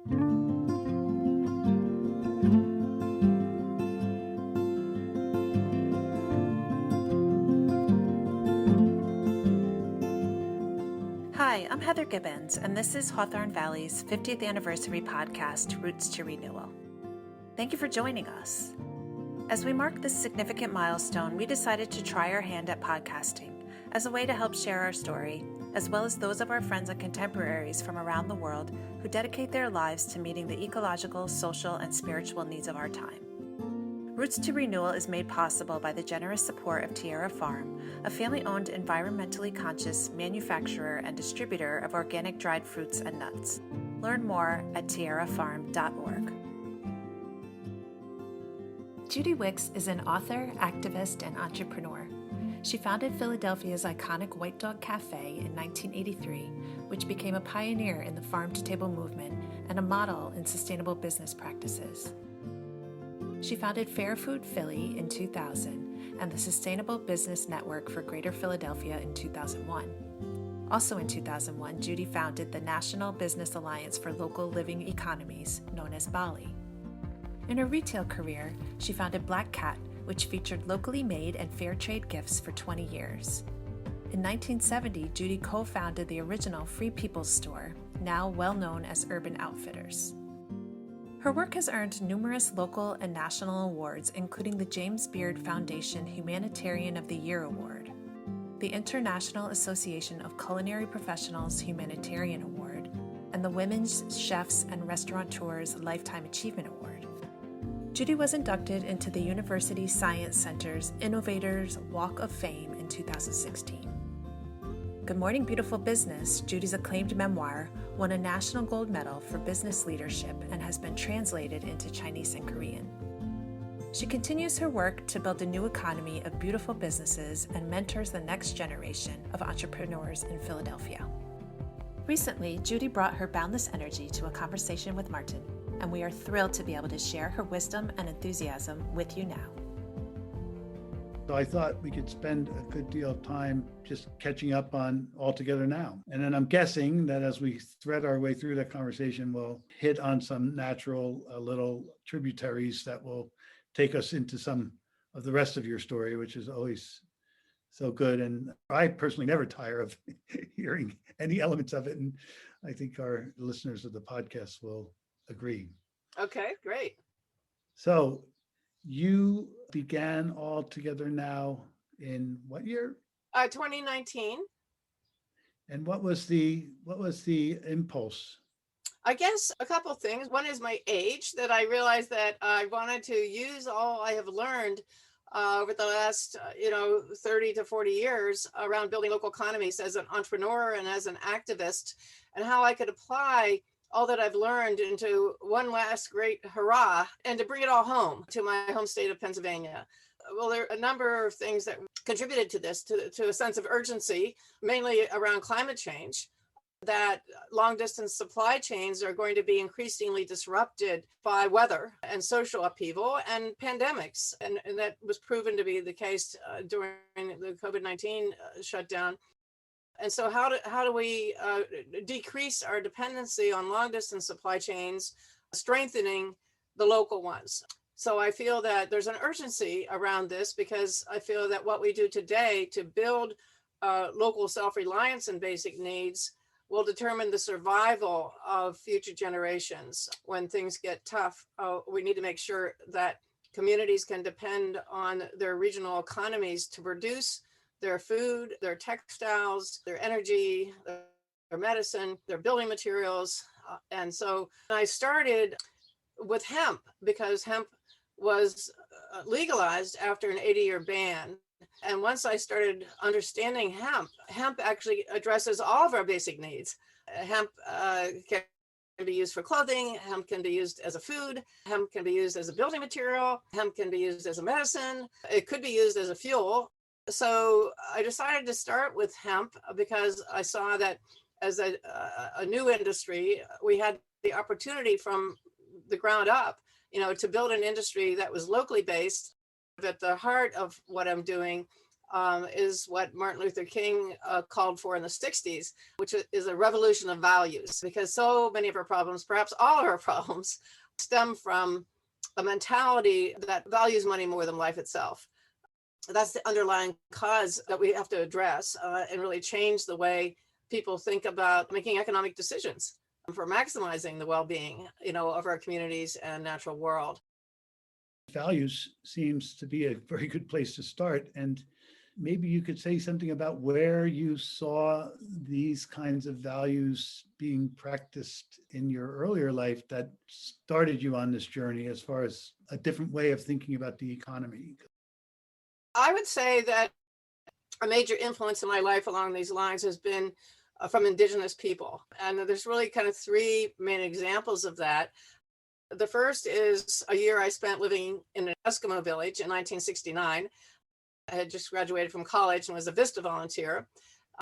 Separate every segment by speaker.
Speaker 1: Hi, I'm Heather Gibbons, and this is Hawthorne Valley's 50th anniversary podcast, Roots to Renewal. Thank you for joining us. As we mark this significant milestone, we decided to try our hand at podcasting as a way to help share our story, as well as those of our friends and contemporaries from around the world who dedicate their lives to meeting the ecological, social, and spiritual needs of our time. Roots to Renewal is made possible by the generous support of Tierra Farm, a family-owned, environmentally conscious manufacturer and distributor of organic dried fruits and nuts. Learn more at tierrafarm.org. Judy Wicks is an author, activist, and entrepreneur. She founded Philadelphia's iconic White Dog Café in 1983, which became a pioneer in the farm-to-table movement and a model in sustainable business practices. She founded Fair Food Philly in 2000 and the Sustainable Business Network for Greater Philadelphia in 2001. Also in 2001, Judy founded the National Business Alliance for Local Living Economies, known as BALLE. In her retail career, she founded Black Cat, which featured locally made and fair trade gifts for 20 years. In 1970, Judy co-founded the original Free People's Store, now well known as Urban Outfitters. Her work has earned numerous local and national awards, including the James Beard Foundation Humanitarian of the Year Award, the International Association of Culinary Professionals Humanitarian Award, and the Women's Chefs and Restaurateurs Lifetime Achievement Award. Judy was inducted into the University Science Center's Innovators Walk of Fame in 2016. Good Morning, Beautiful Business, Judy's acclaimed memoir, won a national gold medal for business leadership and has been translated into Chinese and Korean. She continues her work to build a new economy of beautiful businesses and mentors the next generation of entrepreneurs in Philadelphia. Recently, Judy brought her boundless energy to a conversation with Martin, and we are thrilled to be able to share her wisdom and enthusiasm with you now.
Speaker 2: So I thought we could spend a good deal of time just catching up on All Together Now. And then I'm guessing that as we thread our way through that conversation, we'll hit on some natural little tributaries that will take us into some of the rest of your story, which is always so good. And I personally never tire of hearing any elements of it. And I think our listeners of the podcast will agree.
Speaker 3: Okay, great.
Speaker 2: So you began All Together Now in what year?
Speaker 3: 2019.
Speaker 2: And what was the impulse?
Speaker 3: I guess a couple things. One is my age, that I realized that I wanted to use all I have learned over the last 30 to 40 years around building local economies as an entrepreneur and as an activist, and how I could apply all that I've learned into one last great hurrah, and to bring it all home to my home state of Pennsylvania. Well, there are a number of things that contributed to this, to a sense of urgency, mainly around climate change, that long distance supply chains are going to be increasingly disrupted by weather and social upheaval and pandemics. And that was proven to be the case during the COVID-19 shutdown. And so how do we decrease our dependency on long distance supply chains, strengthening the local ones? So I feel that there's an urgency around this, because I feel that what we do today to build local self-reliance and basic needs will determine the survival of future generations. When things get tough, we need to make sure that communities can depend on their regional economies to produce their food, their textiles, their energy, their medicine, their building materials. And so I started with hemp, because hemp was legalized after an 80-year ban. And once I started understanding hemp actually addresses all of our basic needs. Hemp can be used for clothing, hemp can be used as a food, hemp can be used as a building material, hemp can be used as a medicine, it could be used as a fuel. So I decided to start with hemp because I saw that as a new industry, we had the opportunity from the ground up, to build an industry that was locally based. At the heart of what I'm doing is what Martin Luther King called for in the 60s, which is a revolution of values, because so many of our problems, perhaps all of our problems, stem from a mentality that values money more than life itself. That's the underlying cause that we have to address and really change the way people think about making economic decisions for maximizing the well-being, of our communities and natural world.
Speaker 2: Values seems to be a very good place to start. And maybe you could say something about where you saw these kinds of values being practiced in your earlier life that started you on this journey as far as a different way of thinking about the economy.
Speaker 3: I would say that a major influence in my life along these lines has been from Indigenous people. And there's really kind of three main examples of that. The first is a year I spent living in an Eskimo village in 1969. I had just graduated from college and was a VISTA volunteer.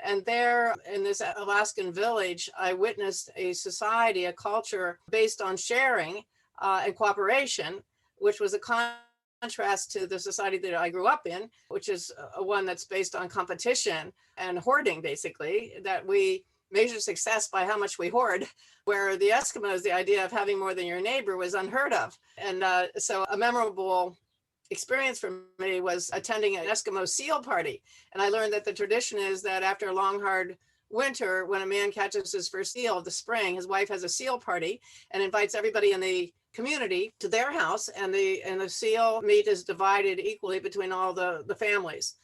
Speaker 3: And there in this Alaskan village, I witnessed a society, a culture based on sharing and cooperation, which was a contrast to the society that I grew up in, which is one that's based on competition and hoarding, basically, that we measure success by how much we hoard, where the Eskimos, the idea of having more than your neighbor was unheard of. And so a memorable experience for me was attending an Eskimo seal party. And I learned that the tradition is that after a long, hard winter, when a man catches his first seal of the spring, his wife has a seal party and invites everybody in the community to their house, and the seal meat is divided equally between all the families.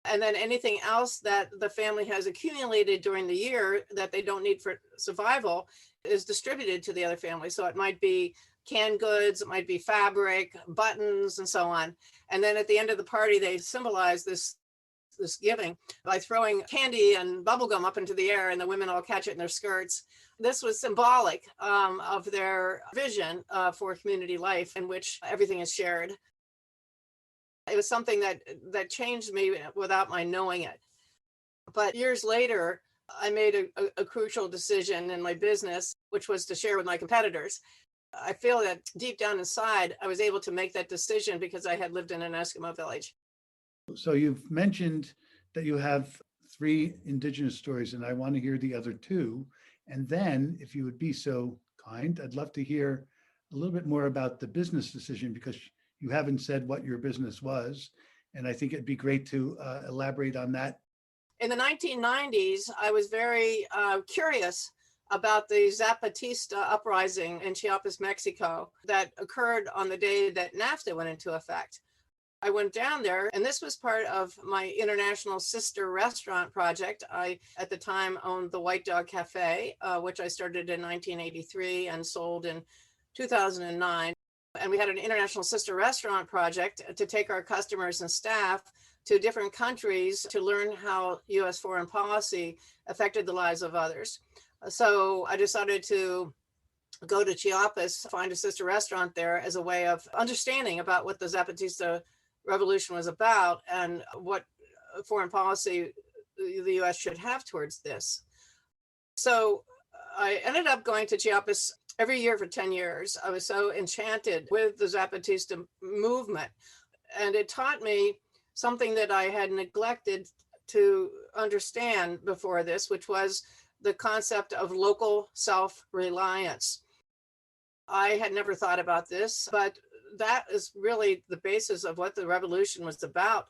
Speaker 3: And then anything else that the family has accumulated during the year that they don't need for survival is distributed to the other family. So it might be canned goods, it might be fabric, buttons, and so on. And then at the end of the party, they symbolize this giving by throwing candy and bubble gum up into the air, and the women all catch it in their skirts. This was symbolic of their vision for community life in which everything is shared. It was something that changed me without my knowing it. But years later, I made a crucial decision in my business, which was to share with my competitors. I feel that deep down inside, I was able to make that decision because I had lived in an Eskimo village.
Speaker 2: So you've mentioned that you have 3 Indigenous stories, and I want to hear the other 2. And then, if you would be so kind, I'd love to hear a little bit more about the business decision, because you haven't said what your business was. And I think it'd be great to elaborate on that.
Speaker 3: In the 1990s, I was very curious about the Zapatista Uprising in Chiapas, Mexico, that occurred on the day that NAFTA went into effect. I went down there, and this was part of my international sister restaurant project. I, at the time, owned the White Dog Café, which I started in 1983 and sold in 2009. And we had an international sister restaurant project to take our customers and staff to different countries to learn how U.S. foreign policy affected the lives of others. So I decided to go to Chiapas, find a sister restaurant there as a way of understanding about what the Zapatista revolution was about and what foreign policy the U.S. should have towards this. So I ended up going to Chiapas every year for 10 years. I was so enchanted with the Zapatista movement, and it taught me something that I had neglected to understand before this, which was the concept of local self-reliance. I had never thought about this, but that is really the basis of what the revolution was about.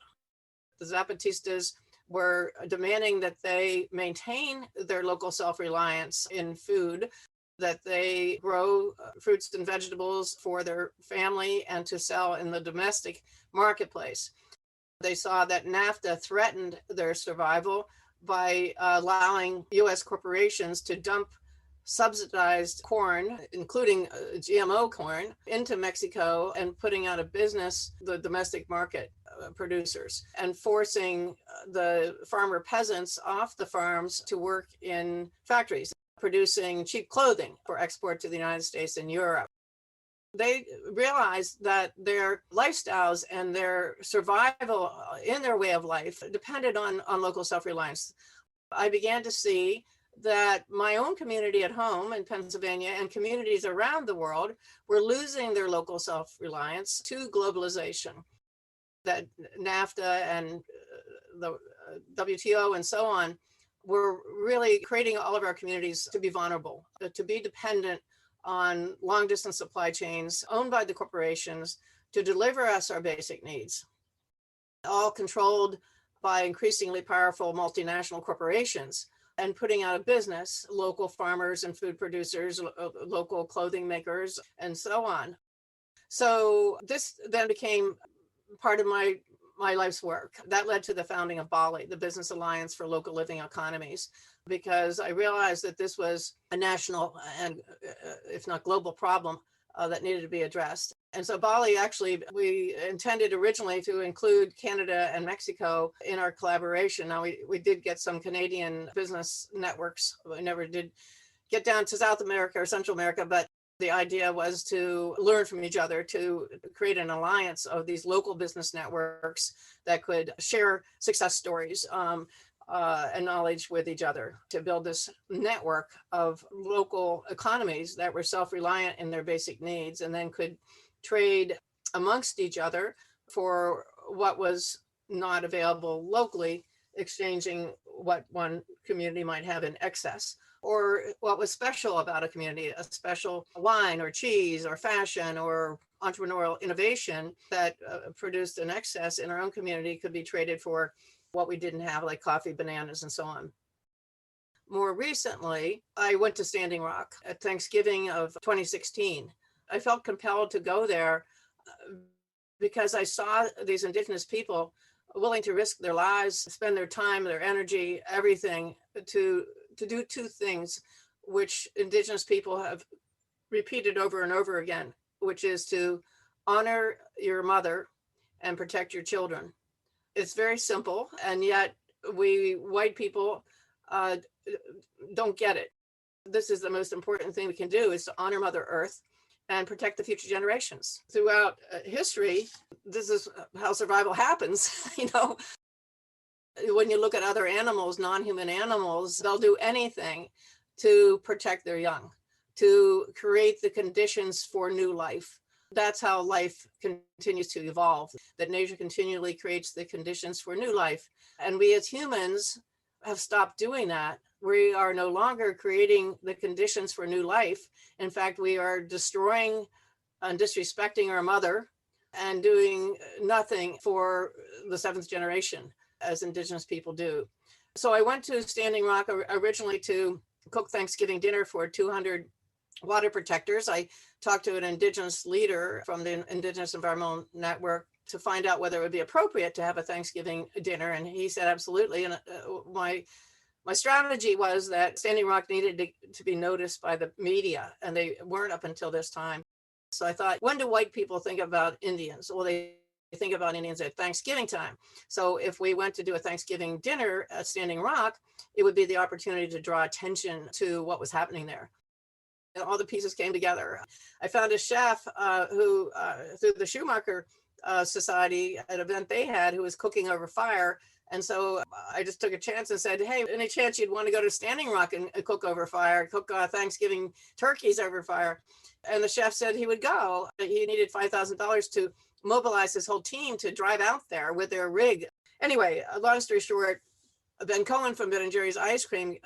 Speaker 3: The Zapatistas were demanding that they maintain their local self-reliance in food, that they grow fruits and vegetables for their family and to sell in the domestic marketplace. They saw that NAFTA threatened their survival by allowing U.S. corporations to dump subsidized corn, including GMO corn, into Mexico and putting out of business the domestic market producers and forcing the farmer peasants off the farms to work in factories, producing cheap clothing for export to the United States and Europe. They realized that their lifestyles and their survival in their way of life depended on local self-reliance. I began to see that my own community at home in Pennsylvania and communities around the world were losing their local self-reliance to globalization, that NAFTA and the WTO and so on, we're really creating all of our communities to be vulnerable, to be dependent on long distance supply chains owned by the corporations to deliver us our basic needs, all controlled by increasingly powerful multinational corporations and putting out of business local farmers and food producers, local clothing makers, and so on. So this then became part of my life's work. That led to the founding of BALLE, the Business Alliance for Local Living Economies, because I realized that this was a national and if not global problem that needed to be addressed. And so BALLE, actually, we intended originally to include Canada and Mexico in our collaboration. Now, we did get some Canadian business networks. We never did get down to South America or Central America, but the idea was to learn from each other, to create an alliance of these local business networks that could share success stories and knowledge with each other, to build this network of local economies that were self-reliant in their basic needs and then could trade amongst each other for what was not available locally, exchanging what one community might have in excess, or what was special about a community, a special wine or cheese or fashion or entrepreneurial innovation that produced an excess in our own community could be traded for what we didn't have, like coffee, bananas, and so on. More recently, I went to Standing Rock at Thanksgiving of 2016. I felt compelled to go there because I saw these Indigenous people willing to risk their lives, spend their time, their energy, everything to do two things, which Indigenous people have repeated over and over again, which is to honor your mother and protect your children. It's very simple, and yet we white people don't get it. This is the most important thing we can do, is to honor Mother Earth and protect the future generations. Throughout history, this is how survival happens. You know, when you look at other animals, non-human animals, they'll do anything to protect their young, to create the conditions for new life. That's how life continues to evolve, that nature continually creates the conditions for new life. And we as humans have stopped doing that. We are no longer creating the conditions for new life. In fact, we are destroying and disrespecting our mother and doing nothing for the seventh generation, as Indigenous people do. So I went to Standing Rock originally to cook Thanksgiving dinner for 200 water protectors. I talked to an Indigenous leader from the Indigenous Environmental Network to find out whether it would be appropriate to have a Thanksgiving dinner. And he said, absolutely. And my strategy was that Standing Rock needed to be noticed by the media, and they weren't up until this time. So I thought, when do white people think about Indians? Well, they think about Indians at Thanksgiving time. So if we went to do a Thanksgiving dinner at Standing Rock, it would be the opportunity to draw attention to what was happening there. And all the pieces came together. I found a chef who, through the Schumacher Society, an event they had, who was cooking over fire. And so I just took a chance and said, hey, any chance you'd want to go to Standing Rock and cook over fire, cook Thanksgiving turkeys over fire? And the chef said he would go. He needed $5,000 to mobilize his whole team to drive out there with their rig. Anyway, long story short, Ben Cohen from Ben and Jerry's Ice Cream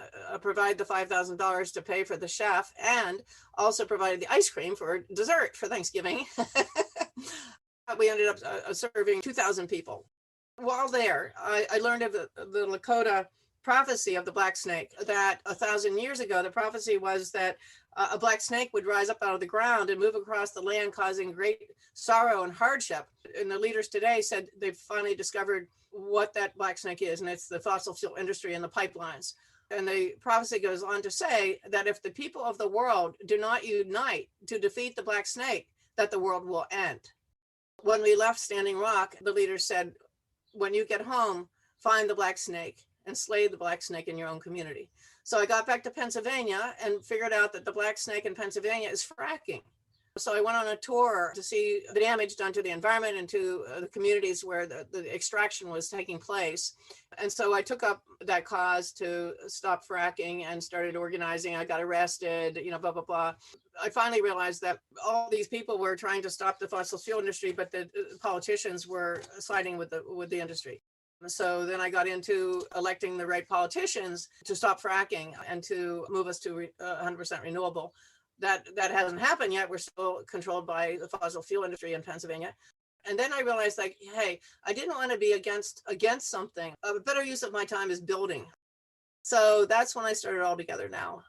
Speaker 3: provided the $5,000 to pay for the chef, and also provided the ice cream for dessert for Thanksgiving. We ended up serving 2,000 people. While there, I learned of the Lakota Prophecy of the black snake, that 1,000 years ago, the prophecy was that a black snake would rise up out of the ground and move across the land, causing great sorrow and hardship. And the leaders today said they've finally discovered what that black snake is, and it's the fossil fuel industry and the pipelines. And the prophecy goes on to say that if the people of the world do not unite to defeat the black snake, that the world will end. When we left Standing Rock, the leaders said, when you get home, find the black snake and slay the black snake in your own community. So I got back to Pennsylvania and figured out that the black snake in Pennsylvania is fracking. So I went on a tour to see the damage done to the environment and to the communities where the extraction was taking place. And so I took up that cause to stop fracking and started organizing. I got arrested, blah, blah, blah. I finally realized that all these people were trying to stop the fossil fuel industry, but the politicians were siding with the industry. So then I got into electing the right politicians to stop fracking and to move us to 100% renewable. That hasn't happened yet. We're still controlled by the fossil fuel industry in Pennsylvania. And then I realized, like, hey, I didn't want to be against something. A better use of my time is building. So that's when I started All Together Now.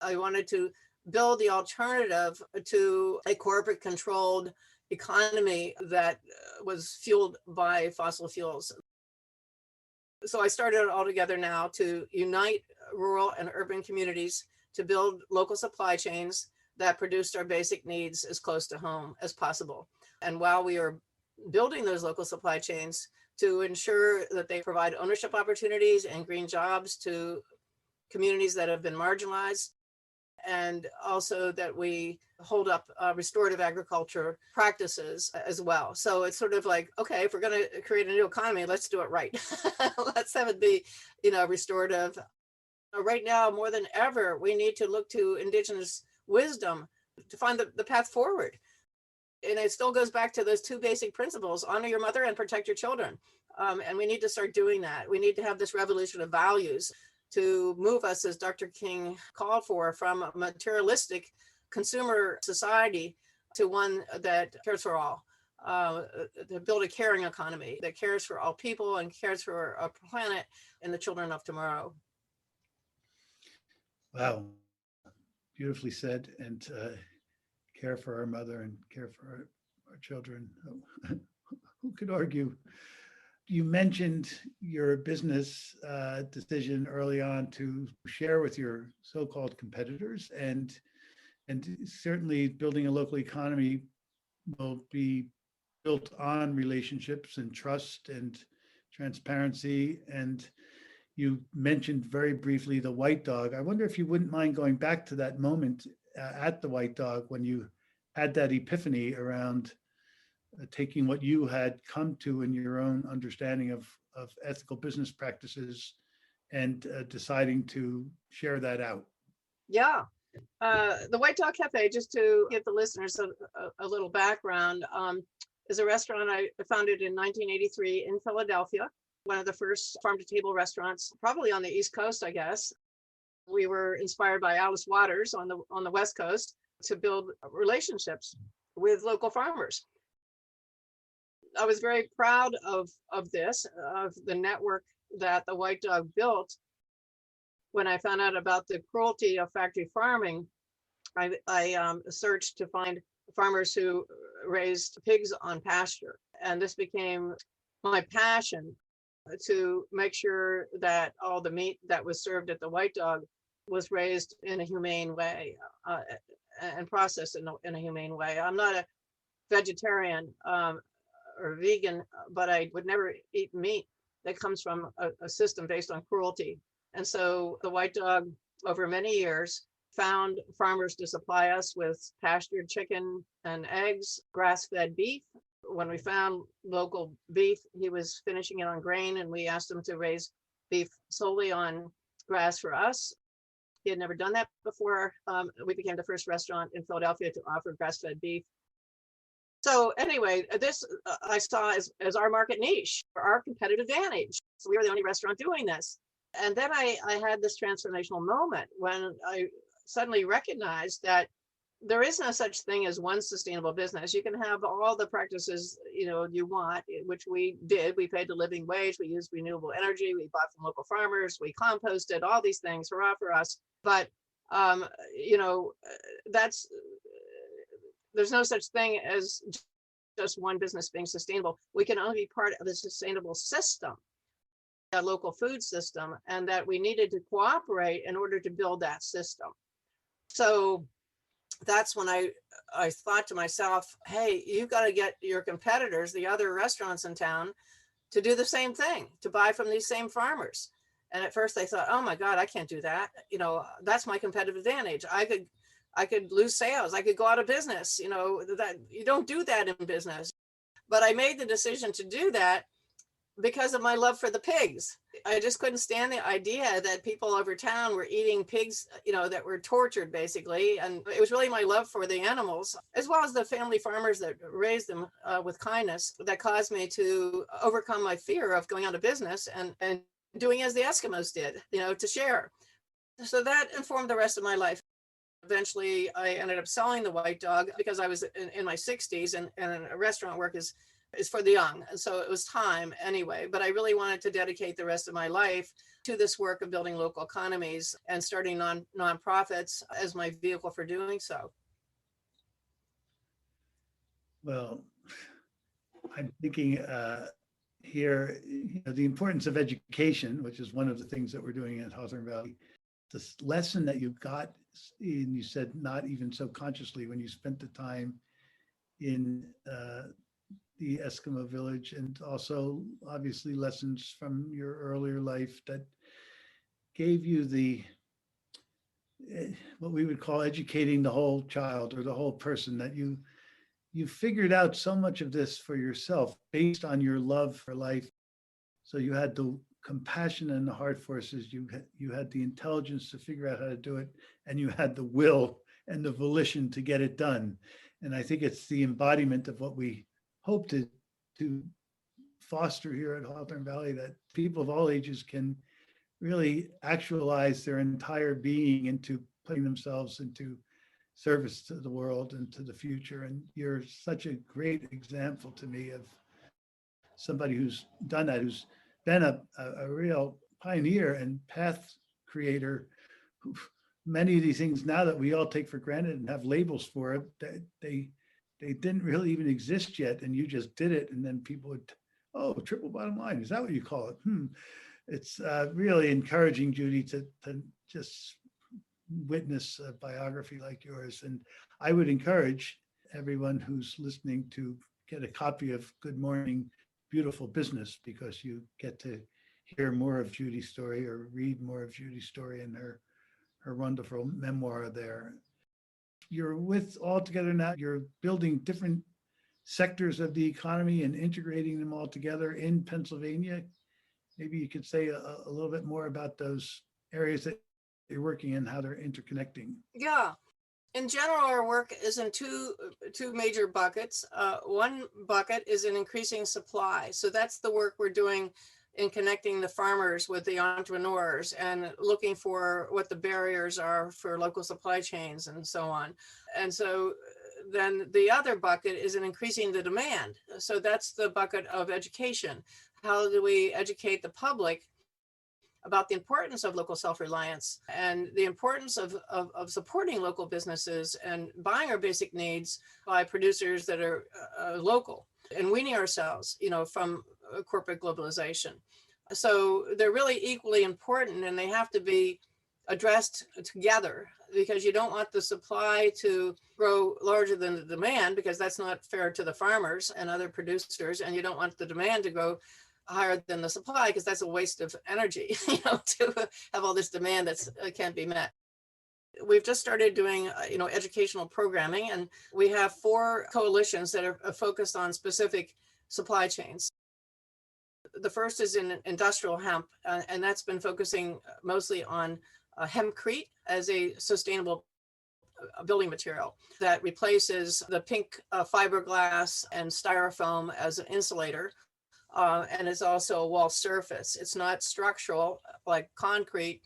Speaker 3: I wanted to build the alternative to a corporate controlled economy that was fueled by fossil fuels. So I started All Together Now to unite rural and urban communities to build local supply chains that produced our basic needs as close to home as possible. And while we are building those local supply chains, to ensure that they provide ownership opportunities and green jobs to communities that have been marginalized, and also that we hold up restorative agriculture practices as well. So it's sort of like, okay, if we're going to create a new economy, let's do it right. Let's have it be, restorative. Right now, more than ever, we need to look to Indigenous wisdom to find the path forward. And it still goes back to those two basic principles: honor your mother and protect your children. And we need to start doing that. We need to have this revolution of values to move us, as Dr. King called for, from a materialistic consumer society to one that cares for all, to build a caring economy that cares for all people and cares for our planet and the children of tomorrow.
Speaker 2: Wow, beautifully said. And care for our mother and care for our children. Who could argue? You mentioned your business decision early on to share with your so-called competitors, and certainly building a local economy will be built on relationships and trust and transparency. And you mentioned very briefly the White Dog. I wonder if you wouldn't mind going back to that moment at the White Dog when you had that epiphany around taking what you had come to in your own understanding of ethical business practices and deciding to share that out.
Speaker 3: Yeah. The White Dog Cafe, just to give the listeners a little background, is a restaurant I founded in 1983 in Philadelphia, one of the first farm-to-table restaurants, probably on the East Coast, I guess. We were inspired by Alice Waters on the West Coast to build relationships with local farmers. I was very proud of the network that the White Dog built. When I found out about the cruelty of factory farming, I searched to find farmers who raised pigs on pasture. And this became my passion, to make sure that all the meat that was served at the White Dog was raised in a humane way and processed in a humane way. I'm not a vegetarian or vegan, but I would never eat meat that comes from a system based on cruelty. And so the White Dog, over many years, found farmers to supply us with pastured chicken and eggs, grass-fed beef. When we found local beef, he was finishing it on grain, and we asked him to raise beef solely on grass for us. He had never done that before. We became the first restaurant in Philadelphia to offer grass-fed beef. So anyway, this I saw as our market niche, or our competitive advantage. So we were the only restaurant doing this. And then I had this transformational moment when I suddenly recognized that there is no such thing as one sustainable business. You can have all the practices you want, which we did. We paid the living wage. We used renewable energy. We bought from local farmers. We composted, all these things, hurrah for us. But there's no such thing as just one business being sustainable. We can only be part of a sustainable system, a local food system, and that we needed to cooperate in order to build that system. So that's when I thought to myself, hey, you've got to get your competitors, the other restaurants in town, to do the same thing, to buy from these same farmers. And at first they thought, oh my God, I can't do that. That's my competitive advantage. I could lose sales. I could go out of business. That you don't do that in business. But I made the decision to do that because of my love for the pigs. I just couldn't stand the idea that people over town were eating pigs, that were tortured basically. And it was really my love for the animals, as well as the family farmers that raised them with kindness, that caused me to overcome my fear of going out of business and doing as the Eskimos did, to share. So that informed the rest of my life. Eventually, I ended up selling the white dog because I was in my 60s, and restaurant work is for the young. And so it was time anyway, but I really wanted to dedicate the rest of my life to this work of building local economies and starting nonprofits as my vehicle for doing so.
Speaker 2: Well, I'm thinking here, the importance of education, which is one of the things that we're doing at Hawthorne Valley. This lesson that you got, and you said not even so consciously when you spent the time in the Eskimo Village, and also obviously lessons from your earlier life that gave you the what we would call educating the whole child or the whole person, that you figured out so much of this for yourself based on your love for life. So you had the compassion and the heart forces, you had the intelligence to figure out how to do it, and you had the will and the volition to get it done. And I think it's the embodiment of what we hope to foster here at Hawthorne Valley, that people of all ages can really actualize their entire being into putting themselves into service to the world and to the future. And you're such a great example to me of somebody who's done that, who's been a real pioneer and path creator. Many of these things now that we all take for granted and have labels for it, that they didn't really even exist yet, and you just did it. And then people would, oh, triple bottom line, is that what you call it? It's really encouraging, Judy, to just witness a biography like yours. And I would encourage everyone who's listening to get a copy of Good Morning Beautiful Business, because you get to hear more of Judy's story or read more of Judy's story in her wonderful memoir there. You're with All Together now, you're building different sectors of the economy and integrating them all together in Pennsylvania. Maybe you could say a little bit more about those areas that you're working in, how they're interconnecting.
Speaker 3: Yeah. In general, our work is in two major buckets. One bucket is in increasing supply. So that's the work we're doing in connecting the farmers with the entrepreneurs and looking for what the barriers are for local supply chains and so on. And so then the other bucket is in increasing the demand. So that's the bucket of education. How do we educate the public about the importance of local self-reliance and the importance of supporting local businesses and buying our basic needs by producers that are local, and weaning ourselves, from corporate globalization. So they're really equally important, and they have to be addressed together, because you don't want the supply to grow larger than the demand, because that's not fair to the farmers and other producers, and you don't want the demand to go higher than the supply, because that's a waste of energy, to have all this demand that can't be met. We've just started doing, educational programming, and we have 4 coalitions that are focused on specific supply chains. The first is in industrial hemp, and that's been focusing mostly on hempcrete as a sustainable building material that replaces the pink fiberglass and styrofoam as an insulator. And it's also a wall surface. It's not structural like concrete.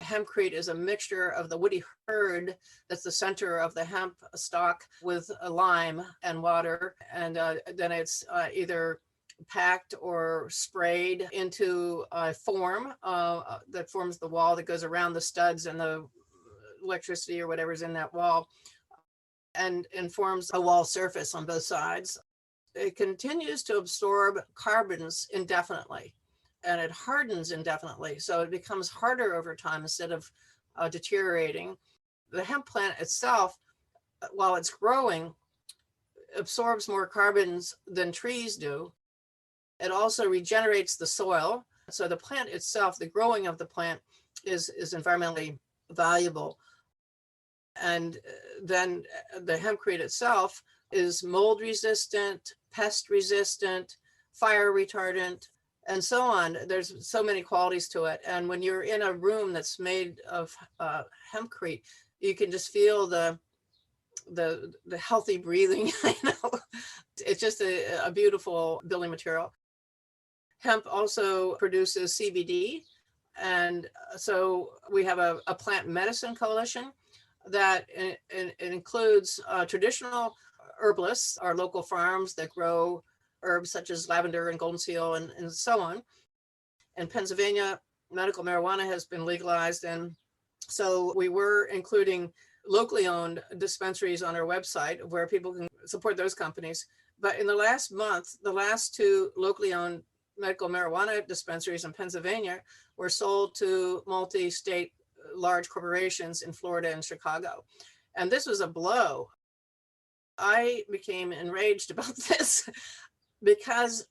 Speaker 3: Hempcrete is a mixture of the woody herd that's the center of the hemp stalk with a lime and water. And then it's either packed or sprayed into a form that forms the wall that goes around the studs and the electricity or whatever's in that wall, and forms a wall surface on both sides. It continues to absorb carbons indefinitely, and it hardens indefinitely. So it becomes harder over time instead of deteriorating. The hemp plant itself, while it's growing, absorbs more carbons than trees do. It also regenerates the soil. So the plant itself, the growing of the plant is environmentally valuable. And then the hempcrete itself is mold resistant, pest resistant, fire retardant, and so on. There's so many qualities to it. And when you're in a room that's made of hempcrete, you can just feel the healthy breathing. It's just a beautiful building material. Hemp also produces CBD. And so we have a plant medicine coalition that it includes traditional herbalists, our local farms that grow herbs such as lavender and golden seal and so on. In Pennsylvania, medical marijuana has been legalized. And so we were including locally owned dispensaries on our website where people can support those companies. But in the last month, the last two locally owned medical marijuana dispensaries in Pennsylvania were sold to multi-state large corporations in Florida and Chicago. And this was a blow. I became enraged about this because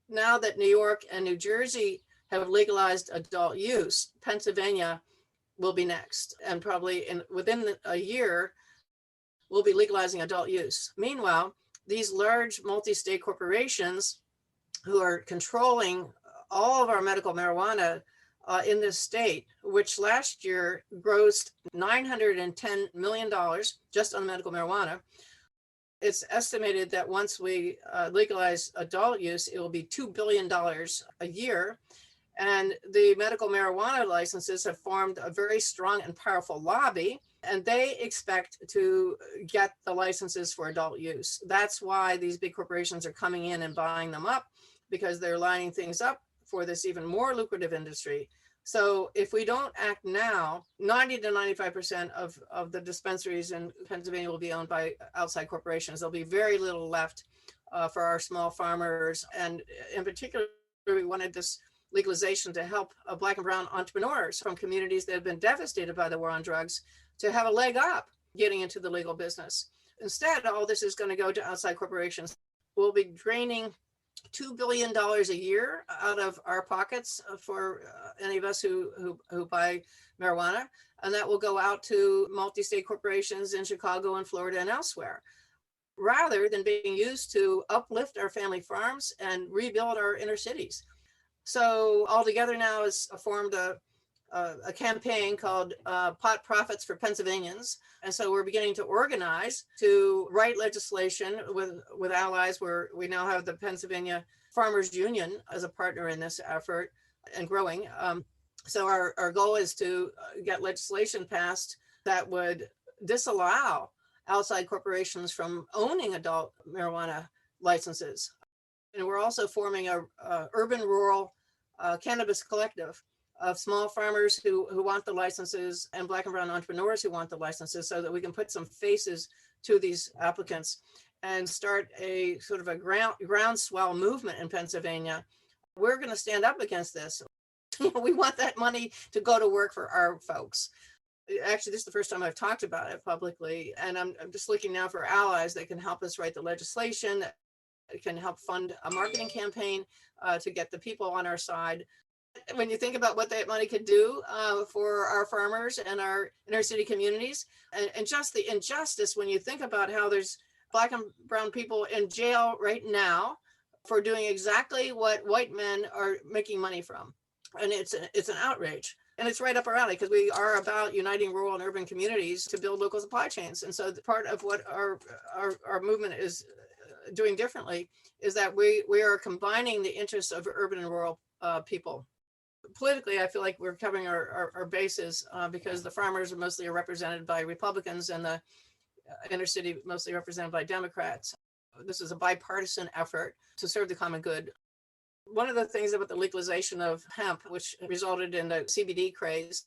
Speaker 3: now that New York and New Jersey have legalized adult use, Pennsylvania will be next. And probably within a year, we'll be legalizing adult use. Meanwhile, these large multi-state corporations who are controlling all of our medical marijuana in this state, which last year grossed $910 million just on medical marijuana. It's estimated that once we legalize adult use, it will be $2 billion a year. And the medical marijuana licenses have formed a very strong and powerful lobby, and they expect to get the licenses for adult use. That's why these big corporations are coming in and buying them up, because they're lining things up for this even more lucrative industry. So if we don't act now, 90 to 95% of the dispensaries in Pennsylvania will be owned by outside corporations. There'll be very little left for our small farmers. And in particular, we wanted this legalization to help Black and brown entrepreneurs from communities that have been devastated by the war on drugs to have a leg up getting into the legal business. Instead, all this is going to go to outside corporations. We'll be draining $2 billion a year out of our pockets for any of us who buy marijuana. And that will go out to multi-state corporations in Chicago and Florida and elsewhere, rather than being used to uplift our family farms and rebuild our inner cities. So altogether now is formed a campaign called Pot Profits for Pennsylvanians. And so we're beginning to organize to write legislation with allies, where we now have the Pennsylvania Farmers Union as a partner in this effort and growing. So our goal is to get legislation passed that would disallow outside corporations from owning adult marijuana licenses. And we're also forming a urban-rural cannabis collective of small farmers who want the licenses and Black and brown entrepreneurs who want the licenses, so that we can put some faces to these applicants and start a sort of a groundswell movement in Pennsylvania. We're going to stand up against this. We want that money to go to work for our folks. Actually, this is the first time I've talked about it publicly, and I'm just looking now for allies that can help us write the legislation, that can help fund a marketing campaign to get the people on our side. When you think about what that money could do for our farmers and our inner city communities, and just the injustice when you think about how there's Black and brown people in jail right now for doing exactly what white men are making money from. And it's an outrage. And it's right up our alley, because we are about uniting rural and urban communities to build local supply chains. And so part of what our movement is doing differently is that we are combining the interests of urban and rural people. Politically, I feel like we're covering our bases because the farmers are mostly represented by Republicans and the inner city mostly represented by Democrats. This is a bipartisan effort to serve the common good. One of the things about the legalization of hemp, which resulted in the CBD craze,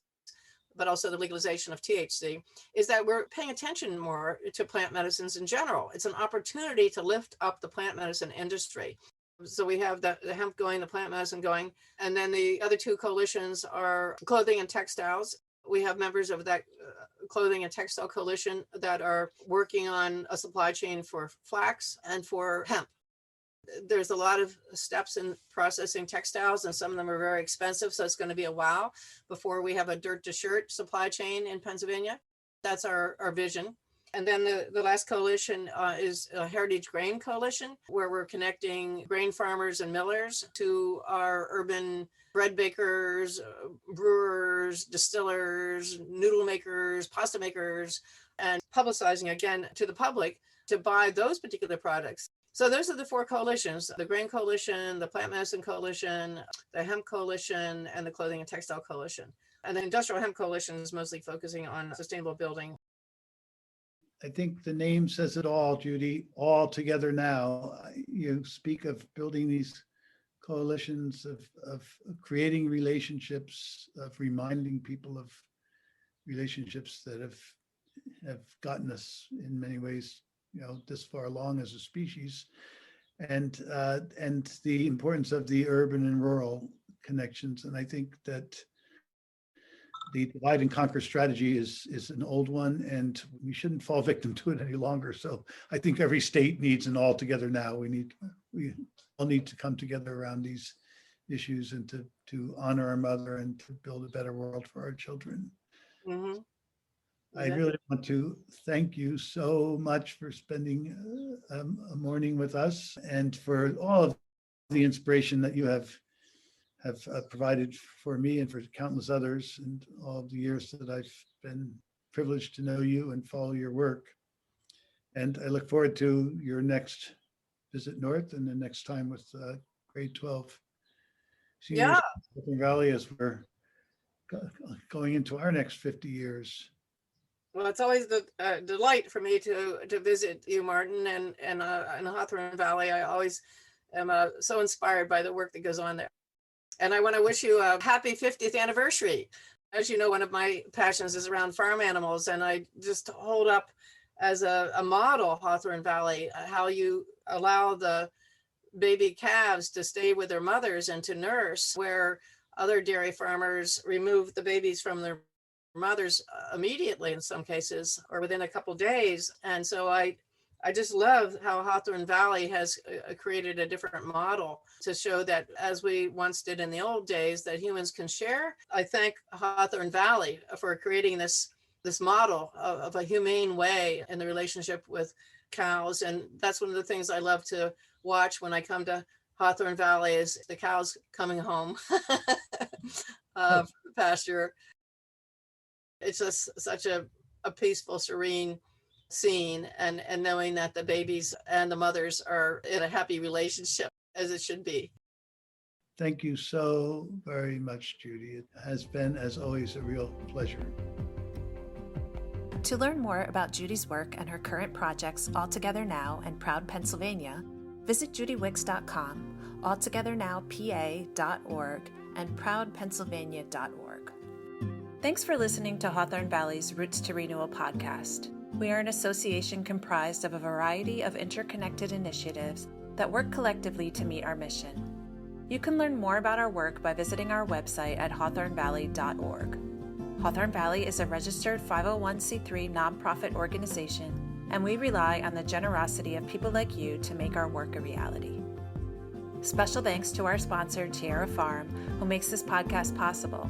Speaker 3: but also the legalization of THC, is that we're paying attention more to plant medicines in general. It's an opportunity to lift up the plant medicine industry. So we have the hemp going, the plant medicine going, and then the other two coalitions are clothing and textiles. We have members of that clothing and textile coalition that are working on a supply chain for flax and for hemp. There's a lot of steps in processing textiles, and some of them are very expensive. So it's going to be a while before we have a dirt to shirt supply chain in Pennsylvania. That's our vision. And then the last coalition is a Heritage Grain Coalition, where we're connecting grain farmers and millers to our urban bread bakers, brewers, distillers, noodle makers, pasta makers, and publicizing again to the public to buy those particular products. So those are the four coalitions: the Grain Coalition, the Plant Medicine Coalition, the Hemp Coalition, and the Clothing and Textile Coalition. And the Industrial Hemp Coalition is mostly focusing on sustainable building.
Speaker 2: I think the name says it all, Judy. All together now. You speak of building these coalitions, of creating relationships, of reminding people of relationships that have gotten us in many ways, this far along as a species, and the importance of the urban and rural connections. And I think that the divide and conquer strategy is an old one, and we shouldn't fall victim to it any longer. So I think every state needs an all together now. We all need to come together around these issues and to honor our mother and to build a better world for our children.
Speaker 3: Mm-hmm.
Speaker 2: I really want to thank you so much for spending a morning with us, and for all of the inspiration that you have provided for me and for countless others, and all of the years that I've been privileged to know you and follow your work. And I look forward to your next visit north, and the next time with grade 12 seniors in Valley, as we're going into our next 50 years.
Speaker 3: Well, it's always the delight for me to visit you, Martin, and in Hawthorne Valley. I always am so inspired by the work that goes on there. And I want to wish you a happy 50th anniversary. As you know, one of my passions is around farm animals, and I just hold up as a model Hawthorne Valley, how you allow the baby calves to stay with their mothers and to nurse, where other dairy farmers remove the babies from their mothers immediately in some cases, or within a couple days. And so I just love how Hawthorne Valley has created a different model to show that, as we once did in the old days, that humans can share. I thank Hawthorne Valley for creating this model of a humane way in the relationship with cows. And that's one of the things I love to watch when I come to Hawthorne Valley, is the cows coming home from the pasture. It's just such a peaceful, serene scene, and knowing that the babies and the mothers are in a happy relationship, as it should be.
Speaker 2: Thank you so very much, Judy. It has been, as always, a real pleasure.
Speaker 1: To learn more about Judy's work and her current projects, All Together Now and Proud Pennsylvania, visit judywicks.com, alltogethernowpa.org, and proudpennsylvania.org. Thanks for listening to Hawthorne Valley's Roots to Renewal podcast. We are an association comprised of a variety of interconnected initiatives that work collectively to meet our mission. You can learn more about our work by visiting our website at hawthornevalley.org. Hawthorne Valley is a registered 501c3 nonprofit organization, and we rely on the generosity of people like you to make our work a reality. Special thanks to our sponsor, Tierra Farm, who makes this podcast possible.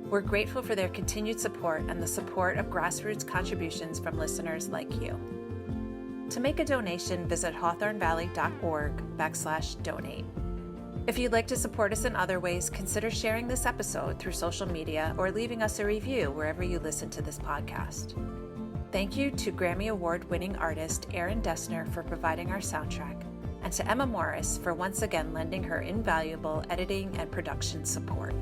Speaker 1: We're grateful for their continued support and the support of grassroots contributions from listeners like you. To make a donation, visit hawthornevalley.org/donate. If you'd like to support us in other ways, consider sharing this episode through social media or leaving us a review wherever you listen to this podcast. Thank you to Grammy Award-winning artist Aaron Dessner for providing our soundtrack, and to Emma Morris for once again lending her invaluable editing and production support.